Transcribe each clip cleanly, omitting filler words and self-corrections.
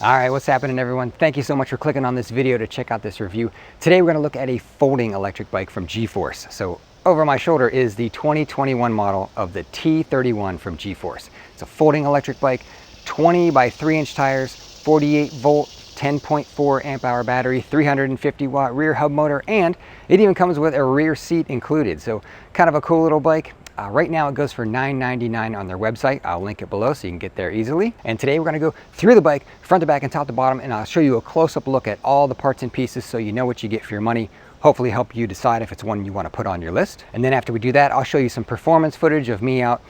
All right, what's happening, everyone? Thank you so much for clicking on this video to check out this review. Today we're going to look at a folding electric bike from G-Force. So over my shoulder is the 2021 model of the T31 from G-Force. It's a folding electric bike, 20 by 3-inch tires, 48 volt, 10.4 amp hour battery, 350 watt rear hub motor, and it even comes with a rear seat included. So kind of a cool little bike. Right now it goes for $9.99 on their website. I'll link it below so you can get there easily. And today we're going to go through the bike, front to back and top to bottom, and I'll show you a close-up look at all the parts and pieces so you know what you get for your money. Hopefully help you decide if it's one you want to put on your list. And then after we do that, I'll show you some performance footage of me out,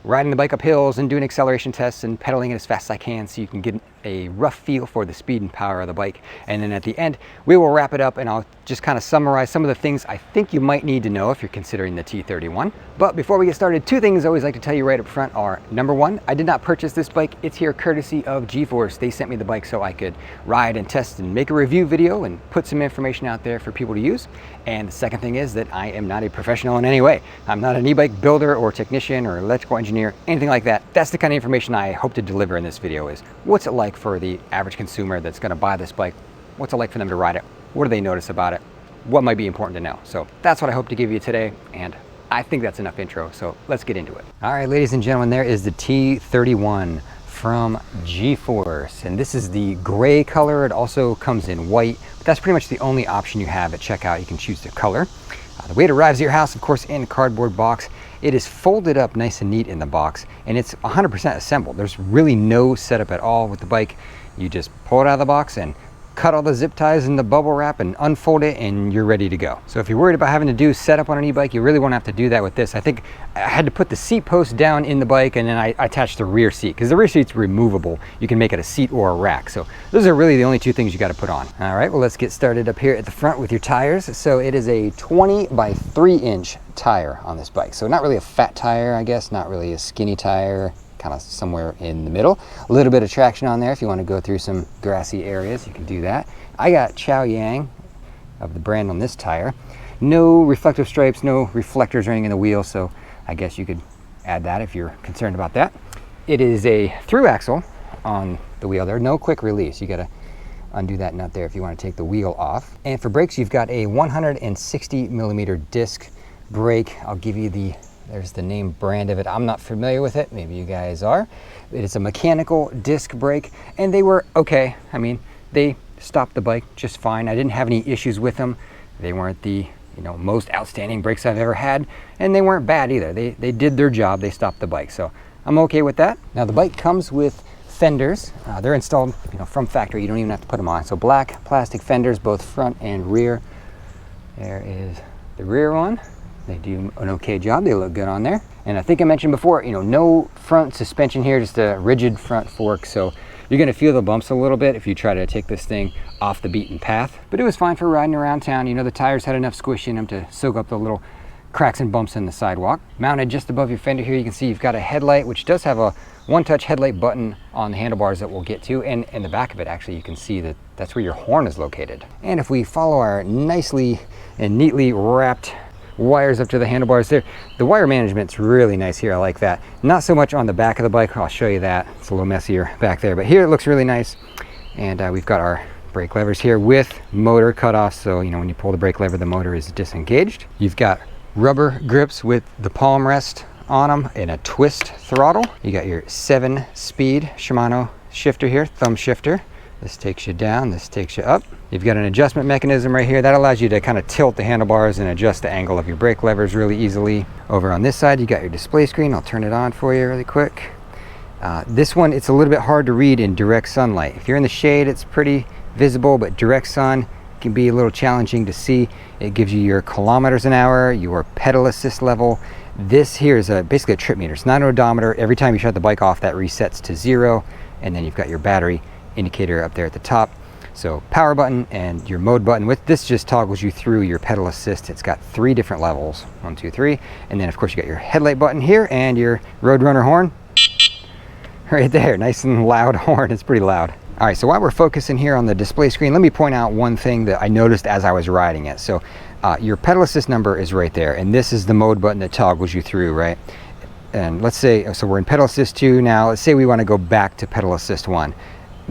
riding the bike up hills and doing acceleration tests and pedaling it as fast as I can so you can get a rough feel for the speed and power of the bike. And then at the end, we will wrap it up and I'll just kind of summarize some of the things I think you might need to know if you're considering the T31. But before we get started, two things I always like to tell you right up front are, number one, I did not purchase this bike. It's here courtesy of G-Force. They sent me the bike so I could ride and test and make a review video and put some information out there for people to use. And the second thing is that I am not a professional in any way. I'm not an e-bike builder or technician or electrical engineer, anything like that. That's the kind of information I hope to deliver in this video is, what's it like for the average consumer that's going to buy this bike? What's it like for them to ride it? What do they notice about it? What might be important to know? So that's what I hope to give you today, and I think that's enough intro, so let's get into it. All right, ladies and gentlemen, there is the T31 from G-Force, and this is the gray color. It also comes in white, but that's pretty much the only option you have at checkout. You can choose the color. The way it arrives at your house, of course, in a cardboard box. It is folded up nice and neat in the box, and it's 100% assembled. There's really no setup at all with the bike. You just pull it out of the box and cut all the zip ties and the bubble wrap and unfold it, and you're ready to go. So if you're worried about having to do setup on an e-bike, you really won't have to do that with this. I think I had to put the seat post down in the bike, and then I attached the rear seat because the rear seat's removable. You can make it a seat or a rack. So those are really the only two things you got to put on. All right, well, let's get started up here at the front with your tires. So it is a 20 by 3-inch tire on this bike. So not really a fat tire, I guess, not really a skinny tire, kind of somewhere in the middle. A little bit of traction on there if you want to go through some grassy areas, you can do that. I got Chow Yang of the brand on this tire. No reflective stripes, no reflectors or anything in the wheel, so I guess you could add that if you're concerned about that. It is a through axle on the wheel there, no quick release. You got to undo that nut there if you want to take the wheel off. And for brakes, you've got a 160 millimeter disc brake. I'll give you there's the name brand of it. I'm not familiar with it. Maybe you guys are. It's a mechanical disc brake, and they were okay. I mean, they stopped the bike just fine. I didn't have any issues with them. They weren't the most outstanding brakes I've ever had, and they weren't bad either. They did their job. They stopped the bike, so I'm okay with that. Now the bike comes with fenders. They're installed from factory. You don't even have to put them on. So black plastic fenders, both front and rear. There is the rear one. They do an okay job. They look good on there. And I think I mentioned before, no front suspension here, just a rigid front fork. So you're going to feel the bumps a little bit if you try to take this thing off the beaten path. But it was fine for riding around town. The tires had enough squish in them to soak up the little cracks and bumps in the sidewalk. Mounted just above your fender here, you can see you've got a headlight, which does have a one-touch headlight button on the handlebars that we'll get to. And in the back of it, actually, you can see that that's where your horn is located. And if we follow our nicely and neatly wrapped wires up to the handlebars there, the wire management's really nice here. I like that. Not so much on the back of the bike. I'll show you that. It's a little messier back there, but here it looks really nice. And we've got our brake levers here with motor cutoffs, so when you pull the brake lever, the motor is disengaged. You've got rubber grips with the palm rest on them and a twist throttle. You got your 7-speed Shimano shifter here, thumb shifter. This takes you down, this takes you up. You've got an adjustment mechanism right here that allows you to kind of tilt the handlebars and adjust the angle of your brake levers really easily. Over on this side, you got your display screen. I'll turn it on for you really quick. This one, it's a little bit hard to read in direct sunlight. If you're in the shade, it's pretty visible, but direct sun can be a little challenging to see. It gives you your kilometers an hour, your pedal assist level. This here is basically a trip meter. It's not an odometer. Every time you shut the bike off, that resets to 0. And then you've got your battery indicator up there at the top. So power button and your mode button. With this just toggles you through your pedal assist. It's got 3 different levels, 1, 2, 3. And then of course you got your headlight button here and your Roadrunner horn right there. Nice and loud horn. It's pretty loud. All right, so while we're focusing here on the display screen, let me point out one thing that I noticed as I was riding it. So your pedal assist number is right there, and this is the mode button that toggles you through, right? And let's say, so we're in pedal assist 2 now. Let's say we want to go back to pedal assist 1.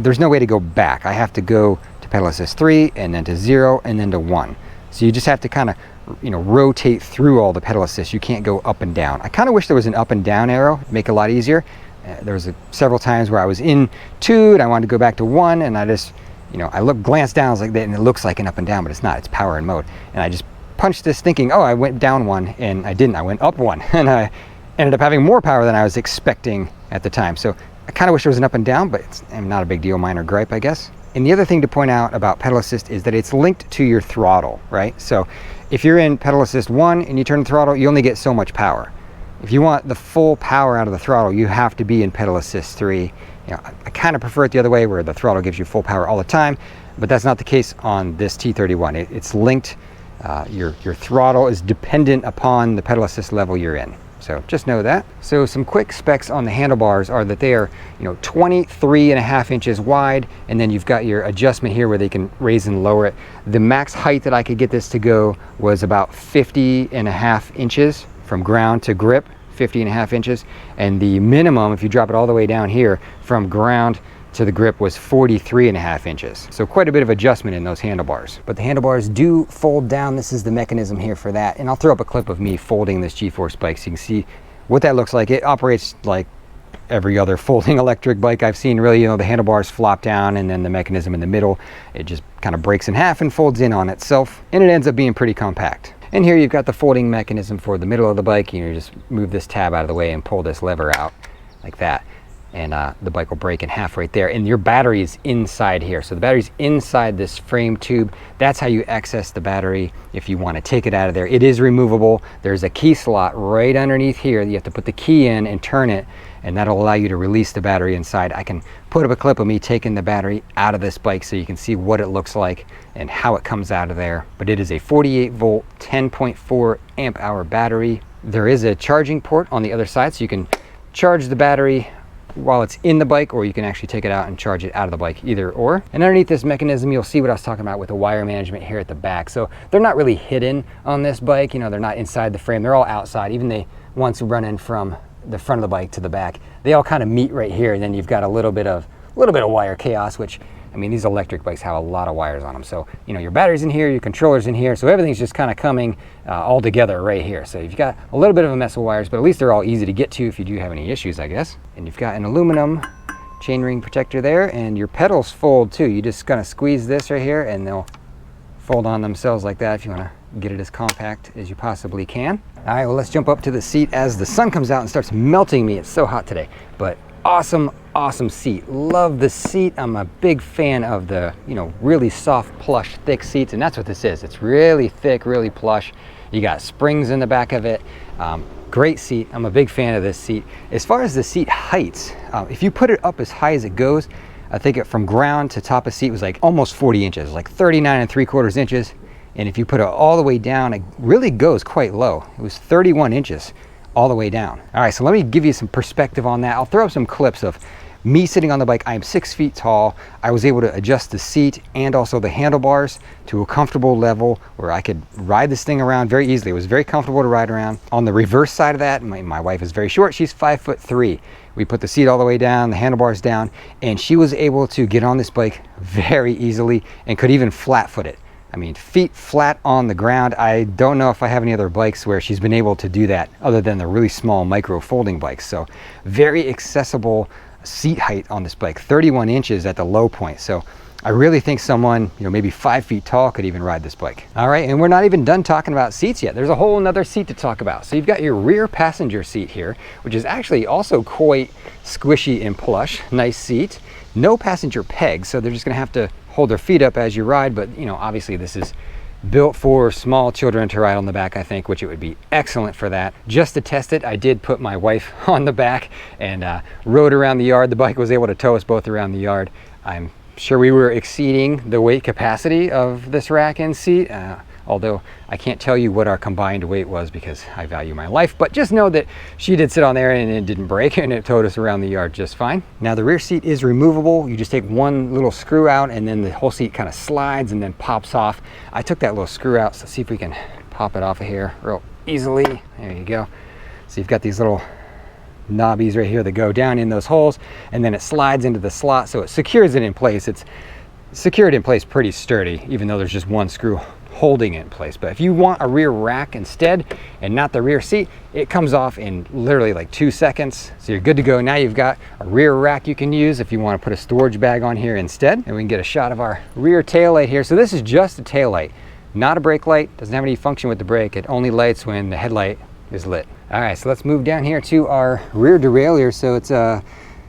there's no way to go back. I have to go to pedal assist 3 and then to 0 and then to 1. So you just have to kind of, you know, rotate through all the pedal assists. You can't go up and down. I kind of wish there was an up and down arrow to make it a lot easier. There was several times where I was in 2 and I wanted to go back to 1, and I just, you know, I glanced down, I was like that, and it looks like an up and down, but it's not. It's power and mode. And I just punched this thinking, oh, I went down 1, and I didn't. I went up 1, and I ended up having more power than I was expecting at the time. So I kind of wish there was an up and down, but it's not a big deal, minor gripe, I guess. And the other thing to point out about pedal assist is that it's linked to your throttle, right? So if you're in pedal assist 1 and you turn the throttle, you only get so much power. If you want the full power out of the throttle, you have to be in pedal assist 3. You know, I kind of prefer it the other way, where the throttle gives you full power all the time, but that's not the case on this T31. It's linked. Your throttle is dependent upon the pedal assist level you're in. So just know that. So some quick specs on the handlebars are that they are, you know, 23.5 inches wide, and then you've got your adjustment here where they can raise and lower it. The max height that I could get this to go was about 50.5 inches from ground to grip, 50.5 inches, and the minimum, if you drop it all the way down here from ground to the grip, was 43.5 inches. So quite a bit of adjustment in those handlebars. But the handlebars do fold down. This is the mechanism here for that. And I'll throw up a clip of me folding this G-Force bike so you can see what that looks like. It operates like every other folding electric bike I've seen, really. You know, the handlebars flop down, and then the mechanism in the middle, it just kind of breaks in half and folds in on itself, and it ends up being pretty compact. And here you've got the folding mechanism for the middle of the bike. You just move this tab out of the way and pull this lever out like that, and the bike will break in half right there. And your battery is inside here. So the battery's inside this frame tube. That's how you access the battery if you want to take it out of there. It is removable. There's a key slot right underneath here. You have to put the key in and turn it, and that'll allow you to release the battery inside. I can put up a clip of me taking the battery out of this bike so you can see what it looks like and how it comes out of there. But it is a 48 volt, 10.4 amp hour battery. There is a charging port on the other side, so you can charge the battery while it's in the bike, or you can actually take it out and charge it out of the bike, either or. And underneath this mechanism, you'll see what I was talking about with the wire management here at the back. So they're not really hidden on this bike. You know, they're not inside the frame. They're all outside. Even the ones who run in from the front of the bike to the back, they all kind of meet right here. And then you've got a little bit of wire chaos, which, I mean, these electric bikes have a lot of wires on them. So, you know, your battery's in here, your controller's in here. So everything's just kind of coming all together right here. So you've got a little bit of a mess of wires, but at least they're all easy to get to if you do have any issues, I guess. And you've got an aluminum chainring protector there, and your pedals fold too. You just kind of squeeze this right here and they'll fold on themselves like that if you want to get it as compact as you possibly can. All right, well, let's jump up to the seat as the sun comes out and starts melting me. It's so hot today, but awesome seat. Love the seat. I'm a big fan of the, you know, really soft, plush, thick seats, and that's what this is. It's really thick, really plush. You got springs in the back of it. Great seat. I'm a big fan of this seat. As far as the seat heights, if you put it up as high as it goes, I think from ground to top of seat was like almost 40 inches, like 39.75 inches. And if you put it all the way down, it really goes quite low. It was 31 inches all the way down. All right, so let me give you some perspective on that. I'll throw up some clips of me sitting on the bike. I am 6 feet tall. I was able to adjust the seat and also the handlebars to a comfortable level where I could ride this thing around very easily. It was very comfortable to ride around. On the reverse side of that, my wife is very short. She's 5'3". We put the seat all the way down, the handlebars down, and she was able to get on this bike very easily and could even flat foot it. I mean, feet flat on the ground. I don't know if I have any other bikes where she's been able to do that other than the really small micro folding bikes. So very accessible seat height on this bike, 31 inches at the low point. So I really think someone, you know, maybe 5 feet tall could even ride this bike. All right, and we're not even done talking about seats yet. There's a whole nother seat to talk about. So you've got your rear passenger seat here, which is actually also quite squishy and plush. Nice seat. No passenger pegs, so they're just gonna have to hold their feet up as you ride, but you know, obviously this is built for small children to ride on the back, I think, which it would be excellent for that. Just to test it, I did put my wife on the back and rode around the yard. The bike was able to tow us both around the yard. I'm sure we were exceeding the weight capacity of this rack and seat, although I can't tell you what our combined weight was because I value my life, but just know that she did sit on there and it didn't break and it towed us around the yard just fine. Now the rear seat is removable. You just take one little screw out and then the whole seat kind of slides and then pops off. I took that little screw out, so see if we can pop it off of here real easily. There you go. So you've got these little knobbies right here that go down in those holes, and then it slides into the slot, so it secures it in place. It's secured in place pretty sturdy, even though there's just one screw holding it in place. But if you want a rear rack instead and not the rear seat, it comes off in literally like 2 seconds. So you're good to go. Now you've got a rear rack you can use if you want to put a storage bag on here instead. And we can get a shot of our rear tail light here. So this is just a tail light, not a brake light. Doesn't have any function with the brake. It only lights when the headlight is lit. All right, so let's move down here to our rear derailleur. So it's a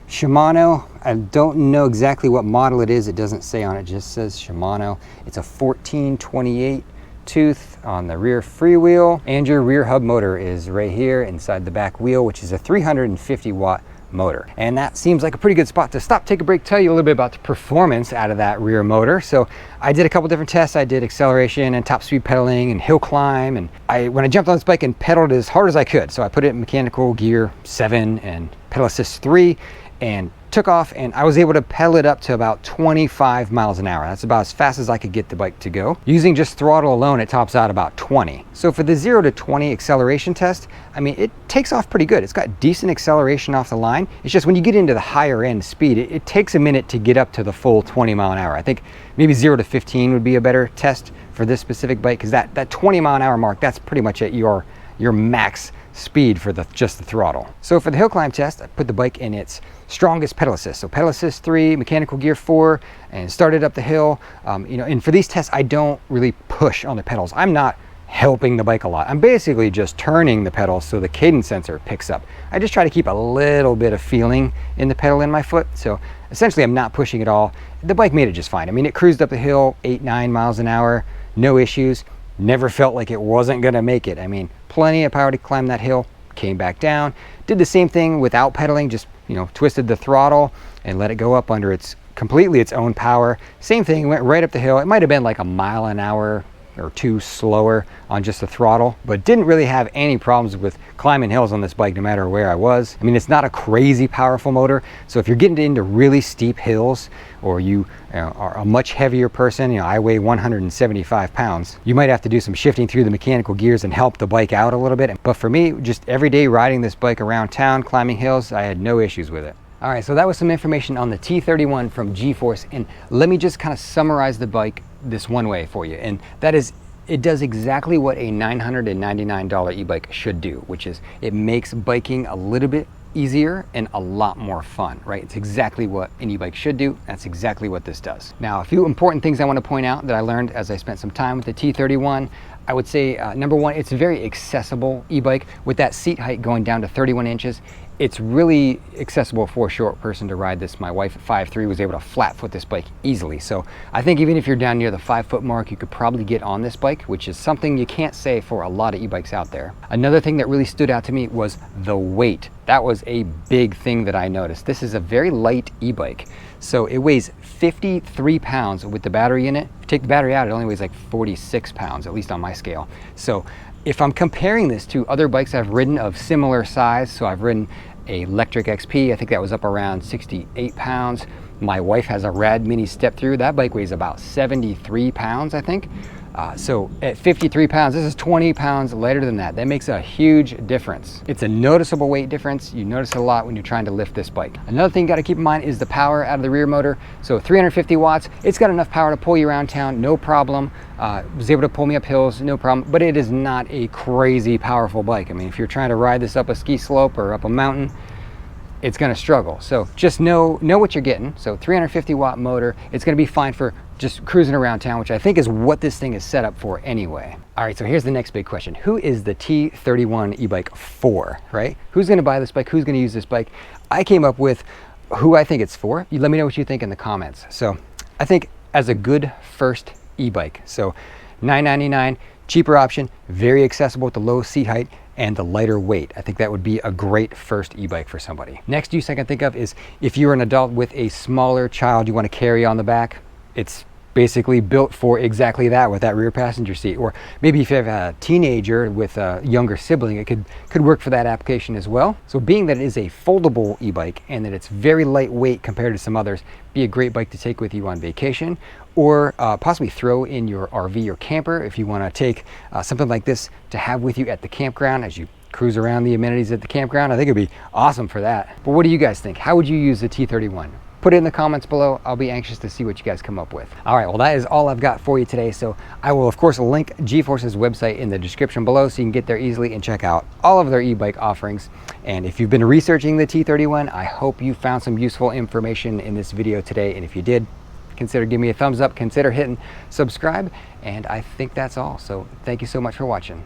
Shimano. I don't know exactly what model it is. It doesn't say on it, just says Shimano. It's a 1428 tooth on the rear freewheel, and your rear hub motor is right here inside the back wheel, which is a 350 watt motor. And that seems like a pretty good spot to stop, take a break, tell you a little bit about the performance out of that rear motor. So I did a couple different tests. I did acceleration and top speed pedaling and hill climb, and when I jumped on this bike and pedaled as hard as I could. So I put it in mechanical gear 7 and pedal assist 3 and took off, and I was able to pedal it up to about 25 miles an hour. That's about as fast as I could get the bike to go. Using just throttle alone, it tops out about 20. So for the 0 to 20 acceleration test, I mean, it takes off pretty good. It's got decent acceleration off the line. It's just when you get into the higher end speed, it takes a minute to get up to the full 20 mile an hour. I think maybe 0 to 15 would be a better test for this specific bike, because that 20 mile an hour mark, that's pretty much at your max speed for just the throttle. So for the hill climb test, I put the bike in its strongest pedal assist. So pedal assist 3, mechanical gear 4, and started up the hill. And for these tests, I don't really push on the pedals. I'm not helping the bike a lot. I'm basically just turning the pedals so the cadence sensor picks up. I just try to keep a little bit of feeling in the pedal in my foot. So essentially I'm not pushing at all. The bike made it just fine. I mean, it cruised up the hill 8-9 miles an hour, no issues. Never felt like it wasn't gonna make it. I mean, plenty of power to climb that hill, came back down, did the same thing without pedaling, just twisted the throttle and let it go up under completely its own power. Same thing, went right up the hill. It might have been like a mile an hour or 2 slower on just the throttle, but didn't really have any problems with climbing hills on this bike no matter where I was. I mean, it's not a crazy powerful motor, so if you're getting into really steep hills, or you are a much heavier person, I weigh 175 pounds, you might have to do some shifting through the mechanical gears and help the bike out a little bit. But for me, just every day riding this bike around town, climbing hills, I had no issues with it. All right, so that was some information on the T31 from G-Force, and let me just kind of summarize the bike this one way for you, and that is, it does exactly what a $999 e-bike should do, which is it makes biking a little bit easier and a lot more fun, right? It's exactly what an e-bike should do. That's exactly what this does. Now, a few important things I want to point out that I learned as I spent some time with the T31. I would say, number one, it's a very accessible e-bike with that seat height going down to 31 inches. It's really accessible for a short person to ride this. My wife at 5'3" was able to flat foot this bike easily. So I think even if you're down near the 5 foot mark, you could probably get on this bike, which is something you can't say for a lot of e-bikes out there. Another thing that really stood out to me was the weight. That was a big thing that I noticed. This is a very light e-bike. So it weighs 53 pounds with the battery in it. If you take the battery out, it only weighs like 46 pounds, at least on my scale. So if I'm comparing this to other bikes I've ridden of similar size, so I've ridden a Electric XP, I think that was up around 68 pounds. My wife has a Rad Mini step through. That bike weighs about 73 pounds, I think. So at 53 pounds, this is 20 pounds lighter than that. That makes a huge difference. It's a noticeable weight difference. You notice it a lot when you're trying to lift this bike. Another thing you got to keep in mind is the power out of the rear motor. So 350 watts, it's got enough power to pull you around town, no problem. Was able to pull me up hills, no problem, but it is not a crazy powerful bike. I mean, if you're trying to ride this up a ski slope or up a mountain, it's going to struggle. So just know what you're getting. So 350 watt motor, it's going to be fine for just cruising around town, which I think is what this thing is set up for anyway. All right, so here's the next big question. Who is the T31 e-bike for, right? Who's going to buy this bike? Who's going to use this bike? I came up with who I think it's for. You let me know what you think in the comments. So I think as a good first e-bike, so $999, cheaper option, very accessible with the low seat height and the lighter weight. I think that would be a great first e-bike for somebody. Next use I can think of is if you're an adult with a smaller child you want to carry on the back, it's basically built for exactly that, with that rear passenger seat. Or maybe if you have a teenager with a younger sibling, it could work for that application as well. So being that it is a foldable e-bike and that it's very lightweight compared to some others, be a great bike to take with you on vacation, or possibly throw in your RV or camper if you want to take something like this to have with you at the campground as you cruise around the amenities at the campground. I think it'd be awesome for that. But what do you guys think? How would you use the T31? Put it in the comments below. I'll be anxious to see what you guys come up with. All right, well, that is all I've got for you today. So I will, of course, link G-Force's website in the description below so you can get there easily and check out all of their e-bike offerings. And if you've been researching the T31, I hope you found some useful information in this video today. And if you did, consider giving me a thumbs up, consider hitting subscribe. And I think that's all. So thank you so much for watching.